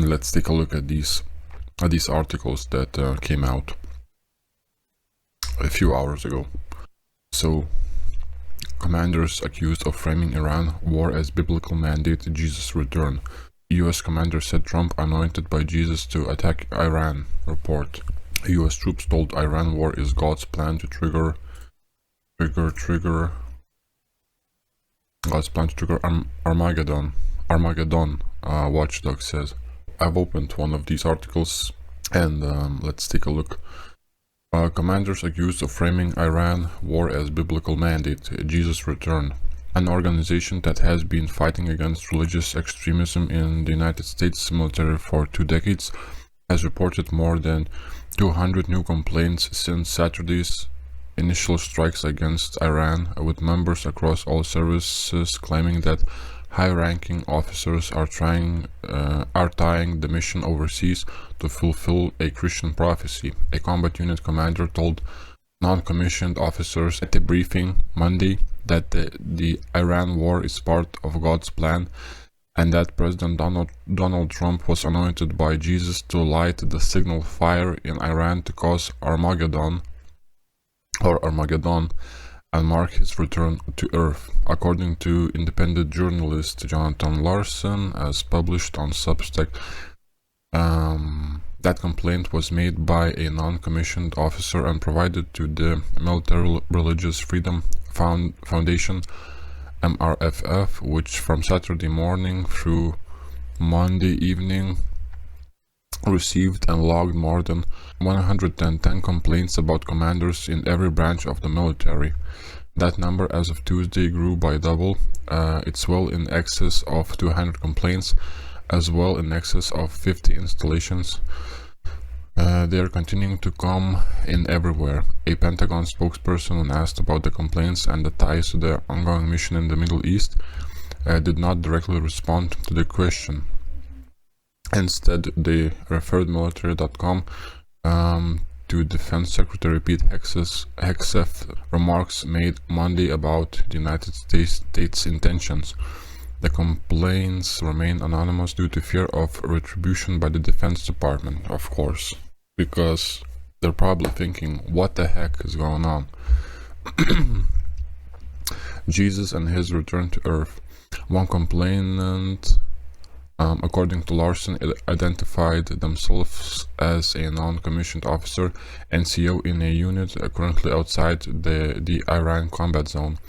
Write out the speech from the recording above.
Let's take a look at these articles that came out a few hours ago. So, commanders accused of framing Iran war as biblical mandate Jesus return. U.S. commander said Trump anointed by Jesus to attack Iran. Report. U.S. troops told Iran war is God's plan to trigger God's plan to trigger Armageddon. Watchdog says. I've opened one of these articles and let's take a look. Commanders accused of framing Iran war as biblical mandate, Jesus return. An organization that has been fighting against religious extremism in the United States military for 2 decades has reported more than 200 new complaints since Saturday's initial strikes against Iran, with members across all services claiming that high-ranking officers are tying the mission overseas to fulfill a Christian prophecy. A combat unit commander told non-commissioned officers at a briefing Monday that the Iran war is part of God's plan and that President Donald Trump was anointed by Jesus to light the signal fire in Iran to cause Armageddon and mark his return to Earth. According to independent journalist Jonathan Larson, as published on Substack, that complaint was made by a non-commissioned officer and provided to the Military Religious Freedom Foundation, MRFF, which from Saturday morning through Monday evening received and logged more than 110 complaints about commanders in every branch of the military. That number as of Tuesday grew by double. It's well in excess of 200 complaints, as well in excess of 50 installations. They are continuing to come in everywhere. A Pentagon spokesperson, when asked about the complaints and the ties to the ongoing mission in the Middle East, did not directly respond to the question. Instead, they referred military.com to Defense Secretary Pete Hegseth's remarks made Monday about the United States' intentions. The complaints remain anonymous due to fear of retribution by the Defense Department, of course, because they're probably thinking, what the heck is going on? Jesus and his return to Earth. One complainant, according to Larson, identified themselves as a non-commissioned officer, NCO, in a unit currently outside the Iran combat zone.